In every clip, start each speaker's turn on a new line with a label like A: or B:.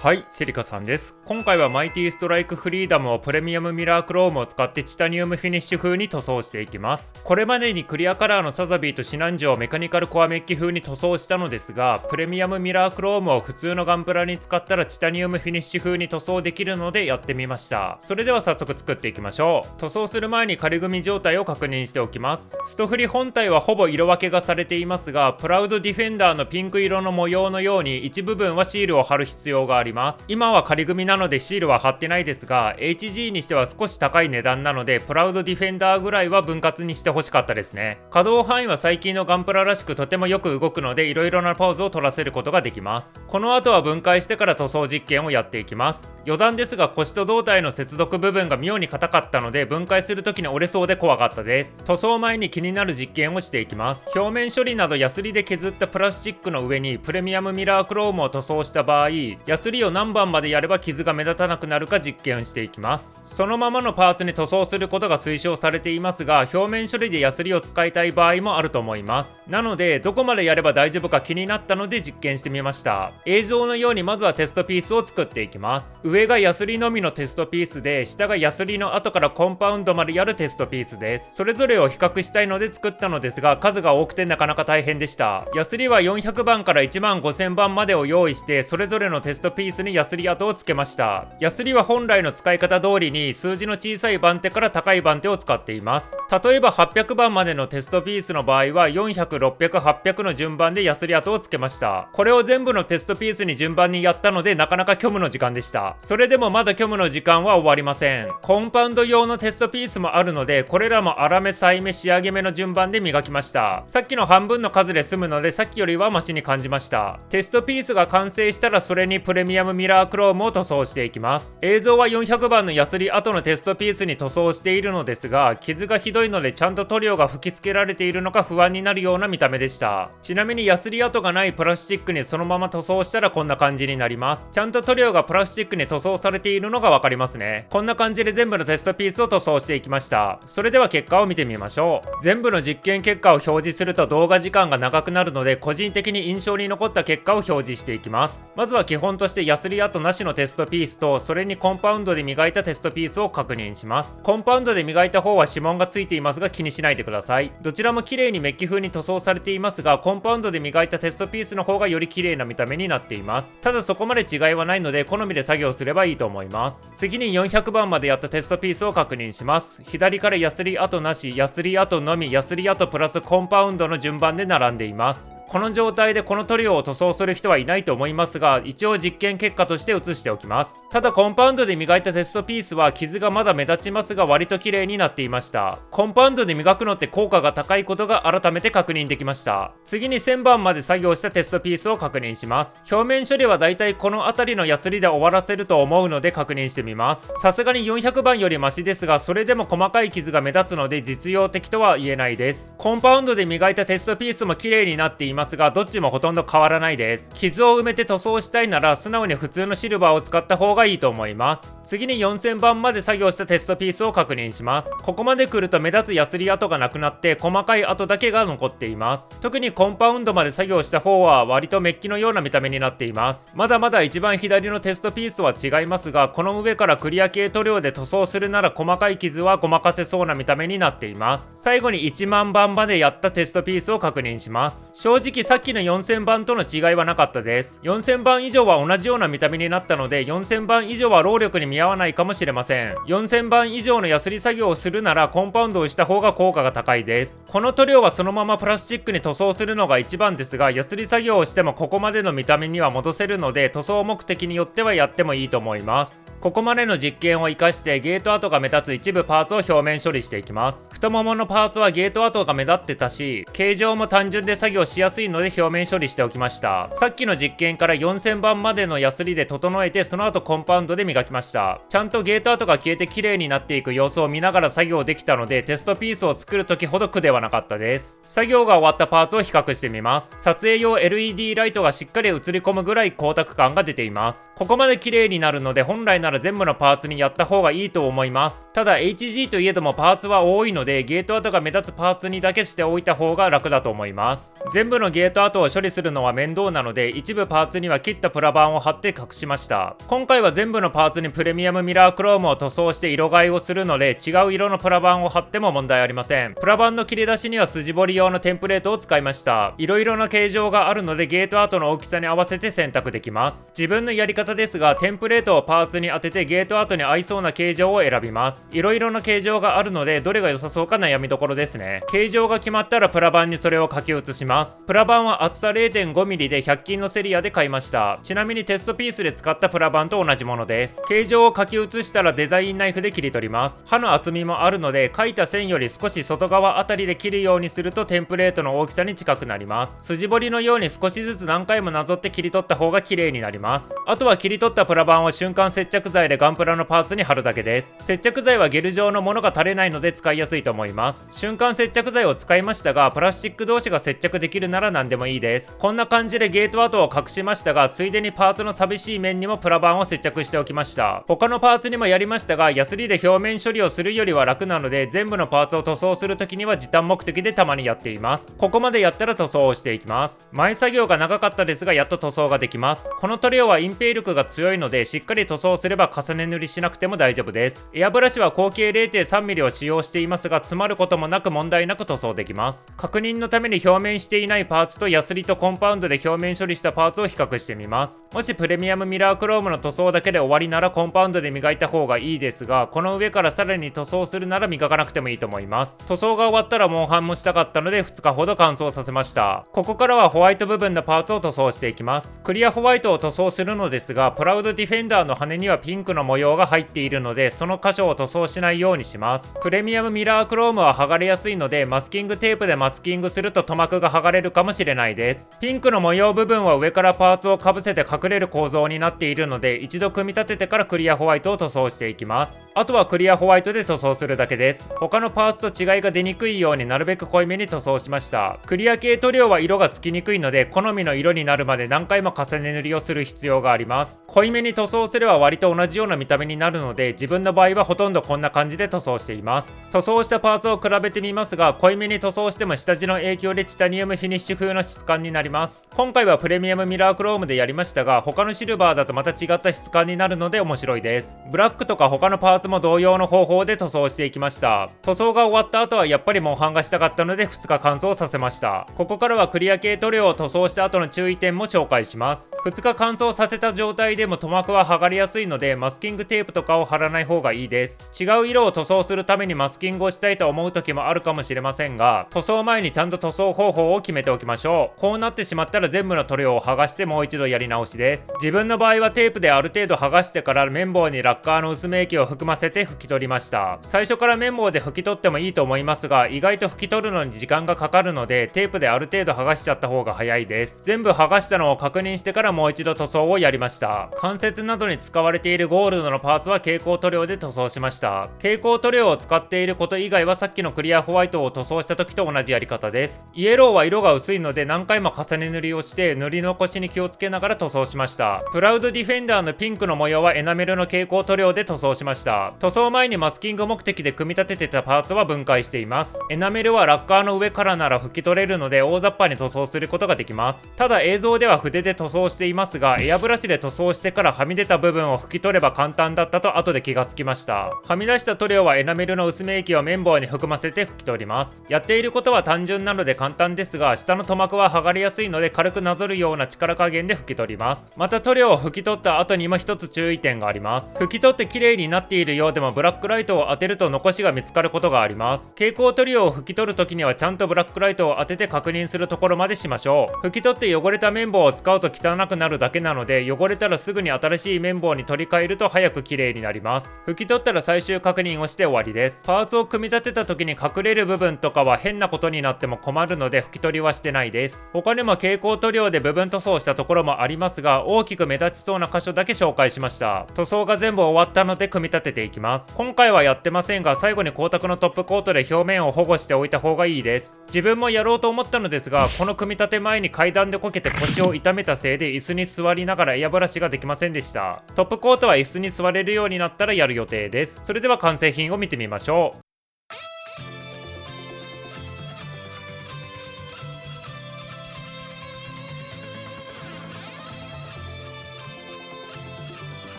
A: はい、セリカさんです。今回はマイティストライクフリーダムをプレミアムミラークロームを使ってチタニウムフィニッシュ風に塗装していきます。これまでにクリアカラーのサザビーとシナンジをメカニカルコアメッキ風に塗装したのですが、プレミアムミラークロームを普通のガンプラに使ったらチタニウムフィニッシュ風に塗装できるのでやってみました。それでは早速作っていきましょう。塗装する前に仮組み状態を確認しておきます。ストフリ本体はほぼ色分けがされていますが、プラウドディフェンダーのピンク色の模様のように一部分はシールを貼る必要があります。今は仮組みなのでシールは貼ってないですが、 HG にしては少し高い値段なのでプラウドディフェンダーぐらいは分割にしてほしかったですね。可動範囲は最近のガンプラらしくとてもよく動くので、いろいろなポーズを取らせることができます。この後は分解してから塗装実験をやっていきます。余談ですが、腰と胴体の接続部分が妙に硬かったので分解する時に折れそうで怖かったです。塗装前に気になる実験をしていきます。表面処理などヤスリで削ったプラスチックの上にプレミアムミラークロームを塗装した場合、ヤスリを何番までやれば傷が目立たなくなるか実験していきます。そのままのパーツに塗装することが推奨されていますが、表面処理でヤスリを使いたい場合もあると思います。なのでどこまでやれば大丈夫か気になったので実験してみました。映像のようにまずはテストピースを作っていきます。上がヤスリのみのテストピースで、下がヤスリの後からコンパウンドまでやるテストピースです。それぞれを比較したいので作ったのですが、数が多くてなかなか大変でした。ヤスリは400番から15000番までを用意して、それぞれのテストピースにヤスリ跡をつけました。ヤスリは本来の使い方通りに数字の小さい番手から高い番手を使っています。例えば800番までのテストピースの場合は400、600、800の順番でヤスリ跡をつけました。これを全部のテストピースに順番にやったので、なかなか虚無の時間でした。それでもまだ虚無の時間は終わりません。コンパウンド用のテストピースもあるので、これらも粗め、細め、仕上げ目の順番で磨きました。さっきの半分の数で済むので、さっきよりはマシに感じました。テストピースが完成したら、それにプレミアムミラークロームを塗装していきます。映像は400番のヤスリ後のテストピースに塗装しているのですが、傷がひどいのでちゃんと塗料が吹き付けられているのか不安になるような見た目でした。ちなみにヤスリ跡がないプラスチックにそのまま塗装したらこんな感じになります。ちゃんと塗料がプラスチックに塗装されているのがわかりますね。こんな感じで全部のテストピースを塗装していきました。それでは結果を見てみましょう。全部の実験結果を表示すると動画時間が長くなるので、個人的に印象に残った結果を表示していきます。まずは基本としてヤスリ跡なしのテストピースと、それにコンパウンドで磨いたテストピースを確認します。コンパウンドで磨いた方は指紋がついていますが気にしないでください。どちらも綺麗にメッキ風に塗装されていますが、コンパウンドで磨いたテストピースの方がより綺麗な見た目になっています。ただそこまで違いはないので好みで作業すればいいと思います。次に400番までやったテストピースを確認します。左からヤスリ跡なし、ヤスリ跡のみ、ヤスリ跡プラスコンパウンドの順番で並んでいます。この状態でこの塗料を塗装する人はいないと思いますが、一応実験結果として写しておきます。ただコンパウンドで磨いたテストピースは傷がまだ目立ちますが割と綺麗になっていました。コンパウンドで磨くのって効果が高いことが改めて確認できました。次に1000番まで作業したテストピースを確認します。表面処理はだいたいこの辺りのヤスリで終わらせると思うので確認してみます。さすがに400番よりマシですが、それでも細かい傷が目立つので実用的とは言えないです。コンパウンドで磨いたテストピースも綺麗になっていますが、どっちもほとんど変わらないです。傷を埋めて塗装したいなら素直に普通のシルバーを使った方がいいと思います。次に4000番まで作業したテストピースを確認します。ここまで来ると目立つヤスリ跡がなくなって細かい跡だけが残っています。特にコンパウンドまで作業した方は割とメッキのような見た目になっています。まだまだ一番左のテストピースとは違いますが、この上からクリア系塗料で塗装するなら細かい傷はごまかせそうな見た目になっています。最後に1万番までやったテストピースを確認します。正直さっきの4000番との違いはなかったです。4000番以上は同じような見た目になったので、4000番以上は労力に見合わないかもしれません。4000番以上のヤスリ作業をするならコンパウンドをした方が効果が高いです。この塗料はそのままプラスチックに塗装するのが一番ですが、ヤスリ作業をしてもここまでの見た目には戻せるので、塗装目的によってはやってもいいと思います。ここまでの実験を生かしてゲート跡が目立つ一部パーツを表面処理していきます。太もものパーツはゲート跡が目立ってたし、形状も単純で作業しやすいので表面処理しておきました。さっきの実験から4000番までのヤスリで整えて、その後コンパウンドで磨きました。ちゃんとゲート跡が消えて綺麗になっていく様子を見ながら作業できたので、テストピースを作る時ほど苦ではなかったです。作業が終わったパーツを比較してみます。撮影用 LED ライトがしっかり映り込むぐらい光沢感が出ています。ここまで綺麗になるので本来なら全部のパーツにやった方がいいと思います。ただ HG といえどもパーツは多いので、ゲート跡が目立つパーツにだけしておいた方が楽だと思います。全部のゲート跡を処理するのは面倒なので、一部パーツには切ったプラ板を貼って隠しました。今回は全部のパーツにプレミアムミラークロームを塗装して色替えをするので、違う色のプラ板を貼っても問題ありません。プラ板の切り出しには筋彫り用のテンプレートを使いました。いろいろな形状があるのでゲートアートの大きさに合わせて選択できます。自分のやり方ですが、テンプレートをパーツに当ててゲートアートに合いそうな形状を選びます。いろいろな形状があるので、どれが良さそうか悩みどころですね。形状が決まったらプラ板にそれを書き写します。プラ板は厚さ 0.5mm で100均のセリアで買いました。ちなみにテストピースで使ったプラ板と同じものです。形状を書き写したらデザインナイフで切り取ります。刃の厚みもあるので、書いた線より少し外側あたりで切るようにするとテンプレートの大きさに近くなります。筋彫りのように少しずつ何回もなぞって切り取った方が綺麗になります。あとは切り取ったプラ板を瞬間接着剤でガンプラのパーツに貼るだけです。接着剤はゲル状のものが垂れないので使いやすいと思います。瞬間接着剤を使いましたが、プラスチック同士が接着できるなら何でもいいです。こんな感じでゲートアートを隠しましたが、ついでにパーツの寂しい面にもプラ板を接着しておきました。他のパーツにもやりましたが、ヤスリで表面処理をするよりは楽なので、全部のパーツを塗装するときには時短目的でたまにやっています。ここまでやったら塗装をしていきます。前作業が長かったですが、やっと塗装ができます。この塗料は隠蔽力が強いので、しっかり塗装すれば重ね塗りしなくても大丈夫です。エアブラシは口径 0.3mm を使用していますが、詰まることもなく問題なく塗装できます。確認のために表面していないパーツとヤスリとコンパウンドで表面処理したパーツを比較してみます。もしプレミアムミラークロームの塗装だけで終わりならコンパウンドで磨いた方がいいですが、この上からさらに塗装するなら磨かなくてもいいと思います。塗装が終わったらモンハンもしたかったので2日ほど乾燥させました。ここからはホワイト部分のパーツを塗装していきます。クリアホワイトを塗装するのですが、プラウドディフェンダーの羽にはピンクの模様が入っているので、その箇所を塗装しないようにします。プレミアムミラークロームは剥がれやすいので、マスキングテープでマスキングすると塗膜が剥がれるかもしれないです。ピンクの模様部分は上からパーツをかぶせて隠れる構造になっているので、一度組み立ててからクリアホワイトを塗装していきます。あとはクリアホワイトで塗装するだけです。他のパーツと違いが出にくいようになるべく濃いめに塗装しました。クリア系塗料は色がつきにくいので、好みの色になるまで何回も重ね塗りをする必要があります。濃いめに塗装すれば割と同じような見た目になるので、自分の場合はほとんどこんな感じで塗装しています。塗装したパーツを比べてみますが、濃いめに塗装しても下地の影響でチタニウムフィニッシュ風の質感になります。今回はプレミアムミラークロームでやりましたが、他のシルバーだとまた違った質感になるので面白いです。ブラックとか他のパーツも同様の方法で塗装していきました。塗装が終わった後はやっぱりモンハンがしたかったので2日乾燥させました。ここからはクリア系塗料を塗装した後の注意点も紹介します。2日乾燥させた状態でも塗膜は剥がれやすいので、マスキングテープとかを貼らない方がいいです。違う色を塗装するためにマスキングをしたいと思う時もあるかもしれませんが、塗装前にちゃんと塗装方法を決めておきましょう。こうなってしまったら全部の塗料を剥がしてもう一度やり直しです。自分の場合はテープである程度剥がしてから綿棒にラッカーの薄め液を含ませて拭き取りました。最初から綿棒で拭き取ってもいいと思いますが、意外と拭き取るのに時間がかかるので、テープである程度剥がしちゃった方が早いです。全部剥がしたのを確認してからもう一度塗装をやりました。関節などに使われているゴールドのパーツは蛍光塗料で塗装しました。蛍光塗料を使っていること以外はさっきのクリアホワイトを塗装した時と同じやり方です。イエローは色が薄いので何回も重ね塗りをして塗り残しに気をつけながら塗装しました。プラウドディフェンダーのピンクの模様はエナメルの蛍光塗料で塗装しました。塗装前にマスキング目的で組み立ててたパーツは分解しています。エナメルはラッカーの上からなら拭き取れるので大雑把に塗装することができます。ただ映像では筆で塗装していますが、エアブラシで塗装してからはみ出た部分を拭き取れば簡単だったと後で気がつきました。はみ出した塗料はエナメルの薄め液を綿棒に含ませて拭き取ります。やっていることは単純なので簡単ですが、下の塗膜は剥がれやすいので軽くなぞるような力加減で拭き取ります。また塗料を拭き取った後にも一つ注意点があります。拭き取って綺麗になっているようでもブラックライトを当てると残しが見つかることがあります。蛍光塗料を拭き取るときにはちゃんとブラックライトを当てて確認するところまでしましょう。拭き取って汚れた綿棒を使うと汚くなるだけなので、汚れたらすぐに新しい綿棒に取り替えると早く綺麗になります。拭き取ったら最終確認をして終わりです。パーツを組み立てた時に隠れる部分とかは変なことになっても困るので拭き取りはしてないです。他にも蛍光塗料で部分塗装したところもありますが、大きく目立ちそうな箇所だけ紹介しました。塗装が全部終わったので組み立てていきます。今回はやってませんが、最後に光沢のトップコートで表面を保護しておいた方がいいです。自分もやろうと思ったのですが、この組み立て前に階段でこけて腰を痛めたせいで椅子に座りながらエアブラシができませんでした。トップコートは椅子に座れるようになったらやる予定です。それでは完成品を見てみましょう。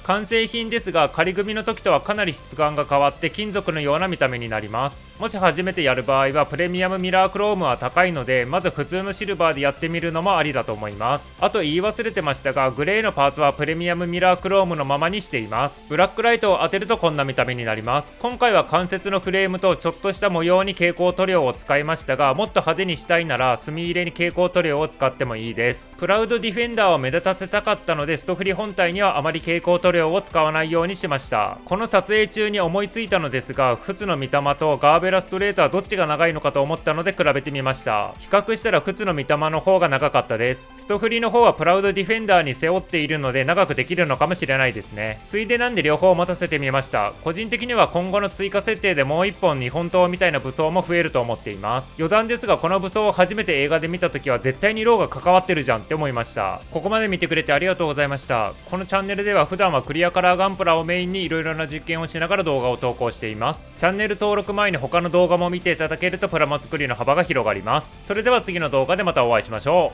A: 完成品ですが仮組みの時とはかなり質感が変わって金属のような見た目になります。もし初めてやる場合はプレミアムミラークロームは高いので、まず普通のシルバーでやってみるのもありだと思います。あと言い忘れてましたが、グレーのパーツはプレミアムミラークロームのままにしています。ブラックライトを当てるとこんな見た目になります。今回は関節のフレームとちょっとした模様に蛍光塗料を使いましたが、もっと派手にしたいなら墨入れに蛍光塗料を使ってもいいです。プラウドディフェンダーを目立たせたかったので、ストフリ本体にはあまり蛍光塗料を使わないようにしました。この撮影中に思いついたのですが、フツの御霊とガーベラストレートはどっちが長いのかと思ったので比べてみました。比較したらフツの御霊の方が長かったです。ストフリの方はプラウドディフェンダーに背負っているので長くできるのかもしれないですね。ついでなんで両方持たせてみました。個人的には今後の追加設定でもう1本日本刀みたいな武装も増えると思っています。余談ですが、この武装を初めて映画で見た時は絶対にローが関わってるじゃんって思いました。ここまで見てくれてありがとうございました。このチャンネルでは普段はクリアカラーガンプラをメインに色々な実験をしながら動画を投稿しています。チャンネル登録前に他の動画も見ていただけるとプラモ作りの幅が広がります。それでは次の動画でまたお会いしましょう。